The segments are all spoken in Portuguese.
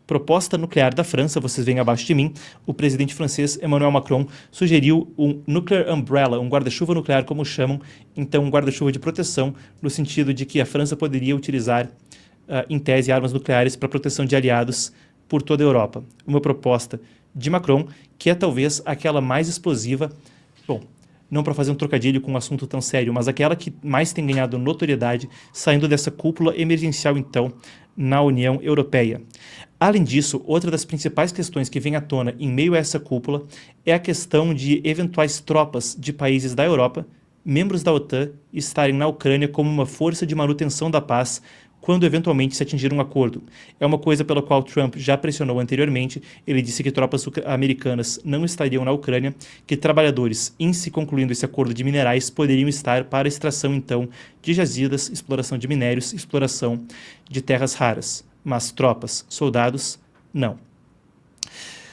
proposta nuclear da França, vocês veem abaixo de mim, o presidente francês Emmanuel Macron sugeriu um nuclear umbrella, um guarda-chuva nuclear, como chamam, então um guarda-chuva de proteção, no sentido de que a França poderia utilizar, em tese, armas nucleares para proteção de aliados por toda a Europa. Uma proposta de Macron, que é talvez aquela mais explosiva, bom, não para fazer um trocadilho com um assunto tão sério, mas aquela que mais tem ganhado notoriedade saindo dessa cúpula emergencial, então, na União Europeia. Além disso, outra das principais questões que vem à tona em meio a essa cúpula é a questão de eventuais tropas de países da Europa, membros da OTAN, estarem na Ucrânia como uma força de manutenção da paz quando eventualmente se atingir um acordo. É uma coisa pela qual Trump já pressionou anteriormente. Ele disse que tropas americanas não estariam na Ucrânia, que trabalhadores, em se concluindo esse acordo de minerais, poderiam estar para extração, então, de jazidas, exploração de minérios, exploração de terras raras. Mas tropas, soldados, não.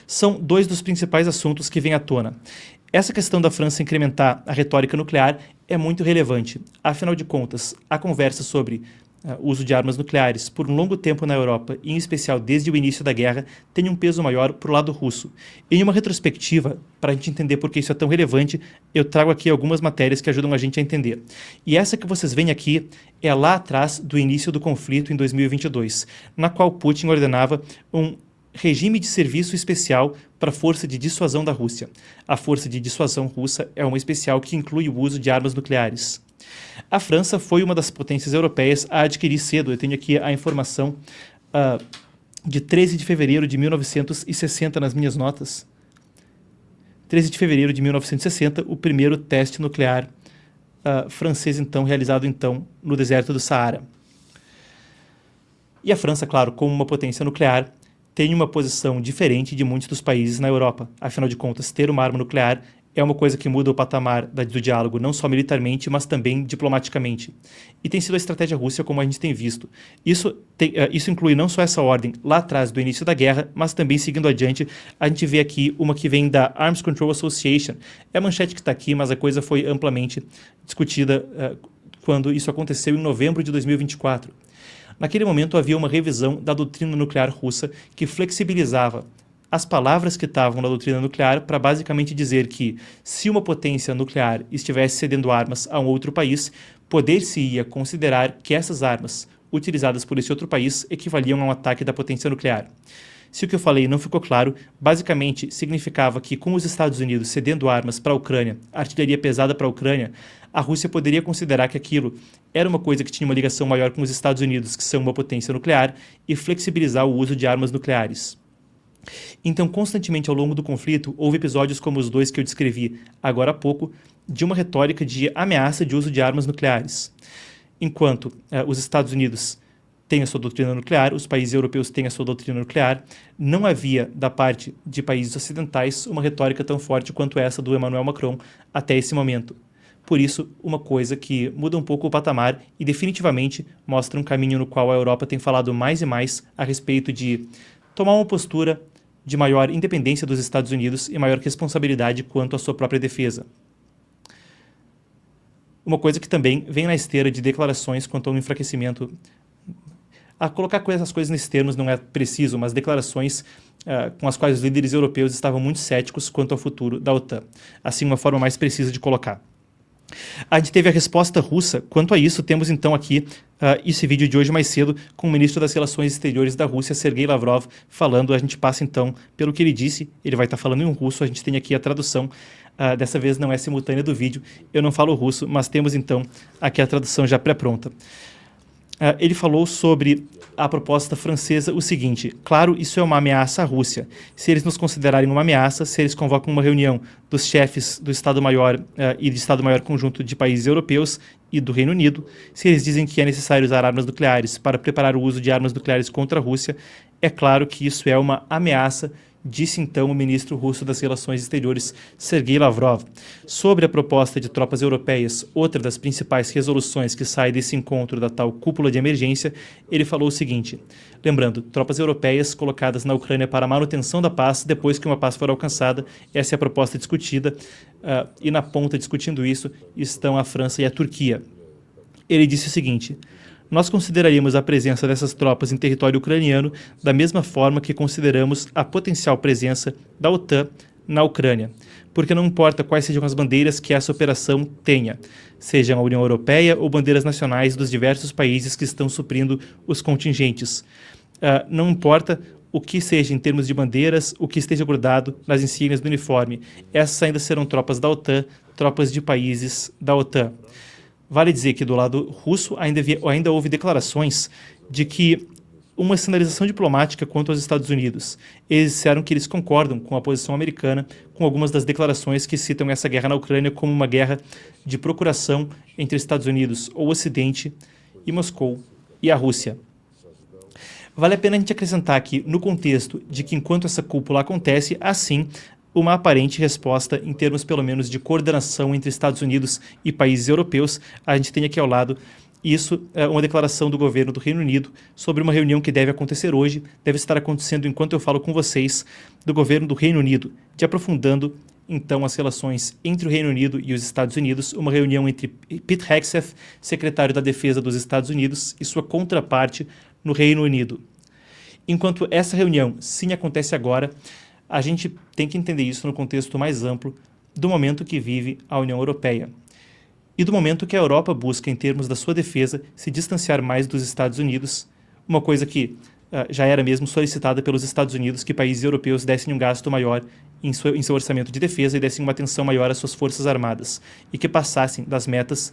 São dois dos principais assuntos que vêm à tona. Essa questão da França incrementar a retórica nuclear é muito relevante. Afinal de contas, a conversa sobre uso de armas nucleares por um longo tempo na Europa, e em especial desde o início da guerra, tem um peso maior para o lado russo. Em uma retrospectiva, para a gente entender por que isso é tão relevante, eu trago aqui algumas matérias que ajudam a gente a entender. E essa que vocês veem aqui é lá atrás do início do conflito em 2022, na qual Putin ordenava um regime de serviço especial para a Força de Dissuasão da Rússia. A Força de Dissuasão Russa é uma especial que inclui o uso de armas nucleares. A França foi uma das potências europeias a adquirir cedo. Eu tenho aqui a informação de 13 de fevereiro de 1960 nas minhas notas. 13 de fevereiro de 1960, o primeiro teste nuclear francês, então, realizado então no deserto do Saara. E a França, claro, como uma potência nuclear, tem uma posição diferente de muitos dos países na Europa. Afinal de contas, ter uma arma nuclear é uma coisa que muda o patamar do diálogo, não só militarmente, mas também diplomaticamente. E tem sido a estratégia russa, como a gente tem visto. Isso inclui não só essa ordem lá atrás do início da guerra, mas também seguindo adiante, a gente vê aqui uma que vem da Arms Control Association. É a manchete que está aqui, mas a coisa foi amplamente discutida quando isso aconteceu em novembro de 2024. Naquele momento havia uma revisão da doutrina nuclear russa que flexibilizava as palavras que estavam na doutrina nuclear para basicamente dizer que, se uma potência nuclear estivesse cedendo armas a um outro país, poder-se-ia considerar que essas armas utilizadas por esse outro país equivaliam a um ataque da potência nuclear. Se o que eu falei não ficou claro, basicamente significava que, com os Estados Unidos cedendo armas para a Ucrânia, artilharia pesada para a Ucrânia, a Rússia poderia considerar que aquilo era uma coisa que tinha uma ligação maior com os Estados Unidos, que são uma potência nuclear, e flexibilizar o uso de armas nucleares. Então, constantemente ao longo do conflito, houve episódios como os dois que eu descrevi agora há pouco, de uma retórica de ameaça de uso de armas nucleares. Enquanto os Estados Unidos têm a sua doutrina nuclear, os países europeus têm a sua doutrina nuclear, não havia, da parte de países ocidentais, uma retórica tão forte quanto essa do Emmanuel Macron até esse momento. Por isso, uma coisa que muda um pouco o patamar e definitivamente mostra um caminho no qual a Europa tem falado mais e mais a respeito de tomar uma postura de maior independência dos Estados Unidos e maior responsabilidade quanto à sua própria defesa. Uma coisa que também vem na esteira de declarações quanto ao enfraquecimento. A colocar essas coisas nesses termos não é preciso, mas declarações com as quais os líderes europeus estavam muito céticos quanto ao futuro da OTAN. Assim, uma forma mais precisa de colocar. A gente teve a resposta russa. Quanto a isso, temos então aqui esse vídeo de hoje mais cedo com o ministro das Relações Exteriores da Rússia, Sergei Lavrov, falando. A gente passa então pelo que ele disse. Ele vai estar falando em russo, a gente tem aqui a tradução. Dessa vez não é simultânea do vídeo, eu não falo russo, mas temos então aqui a tradução já pré-pronta. Ele falou sobre a proposta francesa o seguinte: claro, isso é uma ameaça à Rússia. Se eles nos considerarem uma ameaça, se eles convocam uma reunião dos chefes do Estado-Maior e do Estado-Maior conjunto de países europeus e do Reino Unido, se eles dizem que é necessário usar armas nucleares para preparar o uso de armas nucleares contra a Rússia, é claro que isso é uma ameaça, disse então o ministro russo das Relações Exteriores, Sergei Lavrov. Sobre a proposta de tropas europeias, outra das principais resoluções que sai desse encontro da tal cúpula de emergência, ele falou o seguinte: lembrando, tropas europeias colocadas na Ucrânia para a manutenção da paz depois que uma paz for alcançada, essa é a proposta discutida, e na ponta discutindo isso estão a França e a Turquia. Ele disse o seguinte: Nós consideraríamos a presença dessas tropas em território ucraniano da mesma forma que consideramos a potencial presença da OTAN na Ucrânia, porque não importa quais sejam as bandeiras que essa operação tenha, sejam a União Europeia ou bandeiras nacionais dos diversos países que estão suprindo os contingentes. Não importa o que seja em termos de bandeiras, o que esteja grudado nas insígnias do uniforme. Essas ainda serão tropas da OTAN, tropas de países da OTAN. Vale dizer que do lado russo ainda houve declarações de que uma sinalização diplomática quanto aos Estados Unidos. Eles disseram que eles concordam com a posição americana, com algumas das declarações que citam essa guerra na Ucrânia como uma guerra de procuração entre Estados Unidos, o Ocidente, e Moscou e a Rússia. Vale a pena a gente acrescentar aqui, no contexto de que enquanto essa cúpula acontece, há sim uma aparente resposta em termos pelo menos de coordenação entre Estados Unidos e países europeus. A gente tem aqui ao lado isso, uma declaração do governo do Reino Unido sobre uma reunião que deve acontecer hoje, deve estar acontecendo enquanto eu falo com vocês, do governo do Reino Unido, de aprofundando então as relações entre o Reino Unido e os Estados Unidos, uma reunião entre Pete Hegseth, secretário da Defesa dos Estados Unidos, e sua contraparte no Reino Unido. Enquanto essa reunião sim acontece agora, a gente tem que entender isso no contexto mais amplo do momento que vive a União Europeia e do momento que a Europa busca, em termos da sua defesa, se distanciar mais dos Estados Unidos, uma coisa que já era mesmo solicitada pelos Estados Unidos, que países europeus dessem um gasto maior em seu orçamento de defesa e dessem uma atenção maior às suas forças armadas e que passassem das metas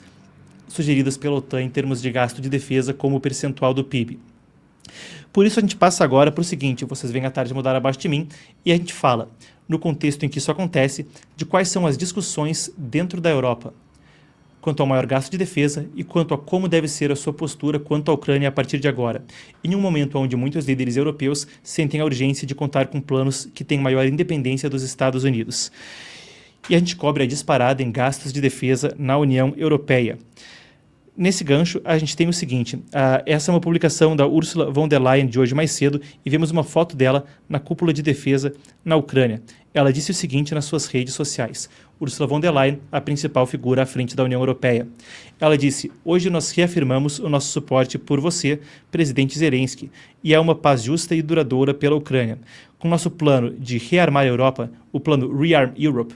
sugeridas pela OTAN em termos de gasto de defesa como o percentual do PIB. Por isso a gente passa agora para o seguinte, vocês vêm à tarde mudar abaixo de mim, e a gente fala, no contexto em que isso acontece, de quais são as discussões dentro da Europa, quanto ao maior gasto de defesa e quanto a como deve ser a sua postura quanto à Ucrânia a partir de agora, em um momento onde muitos líderes europeus sentem a urgência de contar com planos que têm maior independência dos Estados Unidos. E a gente cobre a disparada em gastos de defesa na União Europeia. Nesse gancho, a gente tem o seguinte, essa é uma publicação da Ursula von der Leyen de hoje mais cedo e vemos uma foto dela na cúpula de defesa na Ucrânia. Ela disse o seguinte nas suas redes sociais. Ursula von der Leyen, a principal figura à frente da União Europeia. Ela disse, hoje nós reafirmamos o nosso suporte por você, presidente Zelensky, e é uma paz justa e duradoura pela Ucrânia. Com nosso plano de rearmar a Europa, o plano Rearm Europe,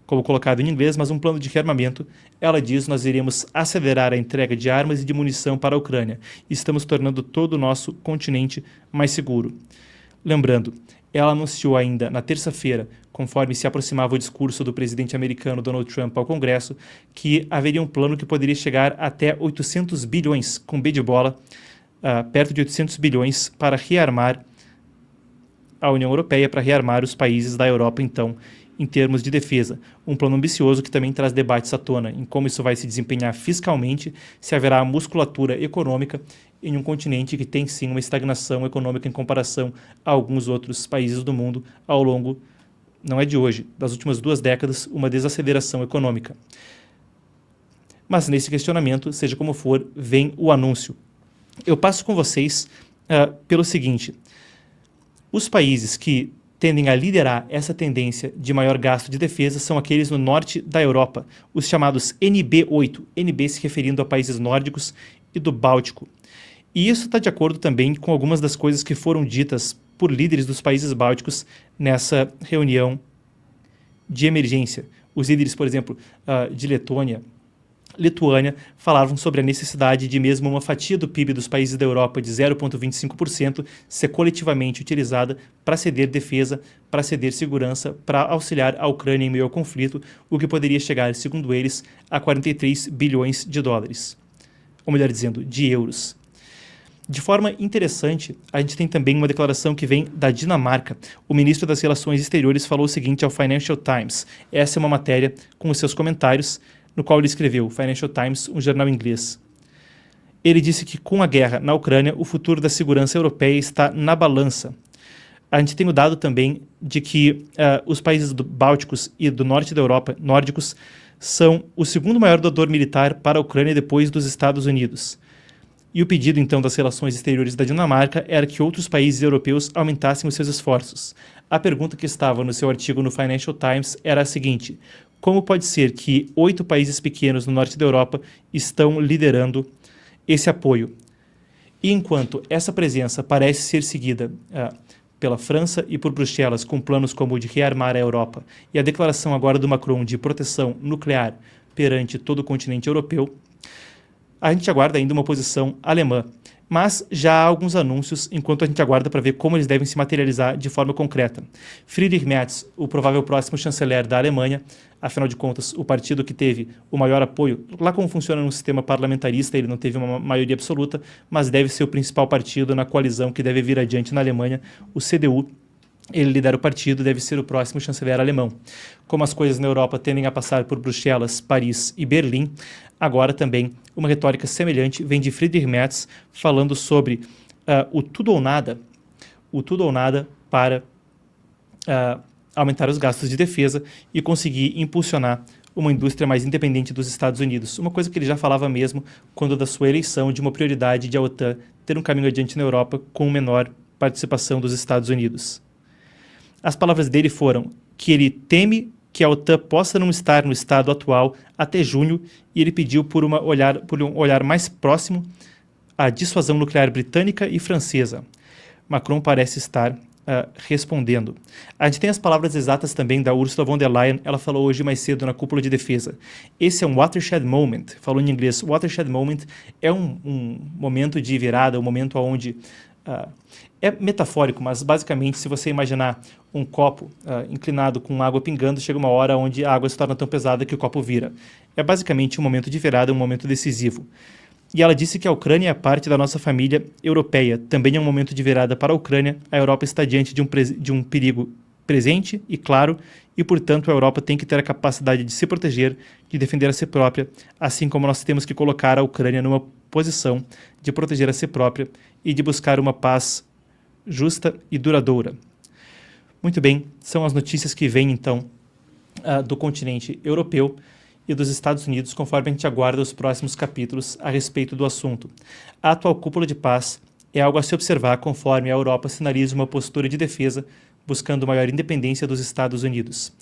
como colocado em inglês, mas um plano de rearmamento, ela diz, nós iremos acelerar a entrega de armas e de munição para a Ucrânia. Estamos tornando todo o nosso continente mais seguro. Lembrando, ela anunciou ainda na terça-feira, conforme se aproximava o discurso do presidente americano Donald Trump ao Congresso, que haveria um plano que poderia chegar até 800 bilhões, com B de bola, perto de 800 bilhões para rearmar a União Europeia, para rearmar os países da Europa, então, em termos de defesa. Um plano ambicioso que também traz debates à tona em como isso vai se desempenhar fiscalmente, se haverá musculatura econômica em um continente que tem sim uma estagnação econômica em comparação a alguns outros países do mundo ao longo, não é de hoje, das últimas 2 décadas, uma desaceleração econômica. Mas nesse questionamento, seja como for, vem o anúncio. Eu passo com vocês pelo seguinte, os países que tendem a liderar essa tendência de maior gasto de defesa são aqueles no norte da Europa, os chamados NB8, NB se referindo a países nórdicos e do Báltico. E isso está de acordo também com algumas das coisas que foram ditas por líderes dos países bálticos nessa reunião de emergência. Os líderes, por exemplo, de Lituânia, falavam sobre a necessidade de mesmo uma fatia do PIB dos países da Europa de 0,25% ser coletivamente utilizada para ceder defesa, para ceder segurança, para auxiliar a Ucrânia em meio ao conflito, o que poderia chegar, segundo eles, a 43 bilhões de dólares. Ou melhor dizendo, de euros. De forma interessante, a gente tem também uma declaração que vem da Dinamarca. O ministro das Relações Exteriores falou o seguinte ao Financial Times. Essa é uma matéria com os seus comentários, no qual ele escreveu, Financial Times, um jornal inglês. Ele disse que com a guerra na Ucrânia, o futuro da segurança europeia está na balança. A gente tem o dado também de que os países bálticos e do norte da Europa, nórdicos, são o segundo maior doador militar para a Ucrânia depois dos Estados Unidos. E o pedido, então, das relações exteriores da Dinamarca era que outros países europeus aumentassem os seus esforços. A pergunta que estava no seu artigo no Financial Times era a seguinte: como pode ser que 8 países pequenos no norte da Europa estão liderando esse apoio. E enquanto essa presença parece ser seguida pela França e por Bruxelas com planos como o de rearmar a Europa e a declaração agora do Macron de proteção nuclear perante todo o continente europeu, a gente aguarda ainda uma posição alemã, mas já há alguns anúncios enquanto a gente aguarda para ver como eles devem se materializar de forma concreta. Friedrich Merz, o provável próximo chanceler da Alemanha, afinal de contas, o partido que teve o maior apoio, lá como funciona no sistema parlamentarista, ele não teve uma maioria absoluta, mas deve ser o principal partido na coalizão que deve vir adiante na Alemanha, o CDU. Ele lidera o partido, deve ser o próximo chanceler alemão. Como as coisas na Europa tendem a passar por Bruxelas, Paris e Berlim, agora também uma retórica semelhante vem de Friedrich Merz falando sobre o tudo ou nada para aumentar os gastos de defesa e conseguir impulsionar uma indústria mais independente dos Estados Unidos. Uma coisa que ele já falava mesmo quando da sua eleição de uma prioridade de a OTAN ter um caminho adiante na Europa com menor participação dos Estados Unidos. As palavras dele foram que ele teme que a OTAN possa não estar no estado atual até junho e ele pediu por um olhar mais próximo à dissuasão nuclear britânica e francesa. Macron parece estar respondendo. A gente tem as palavras exatas também da Ursula von der Leyen, ela falou hoje mais cedo na cúpula de defesa. Esse é um watershed moment, falou em inglês. Watershed moment é um momento de virada, um momento onde é metafórico, mas basicamente se você imaginar um copo inclinado com água pingando, chega uma hora onde a água se torna tão pesada que o copo vira. É basicamente um momento de virada, um momento decisivo. E ela disse que a Ucrânia é parte da nossa família europeia. Também é um momento de virada para a Ucrânia. A Europa está diante de um perigo presente e claro, e, portanto, a Europa tem que ter a capacidade de se proteger, de defender a si própria, assim como nós temos que colocar a Ucrânia numa posição de proteger a si própria e de buscar uma paz justa e duradoura. Muito bem, são as notícias que vêm, então, do continente europeu e dos Estados Unidos, conforme a gente aguarda os próximos capítulos a respeito do assunto. A atual cúpula de paz é algo a se observar conforme a Europa sinaliza uma postura de defesa, buscando maior independência dos Estados Unidos.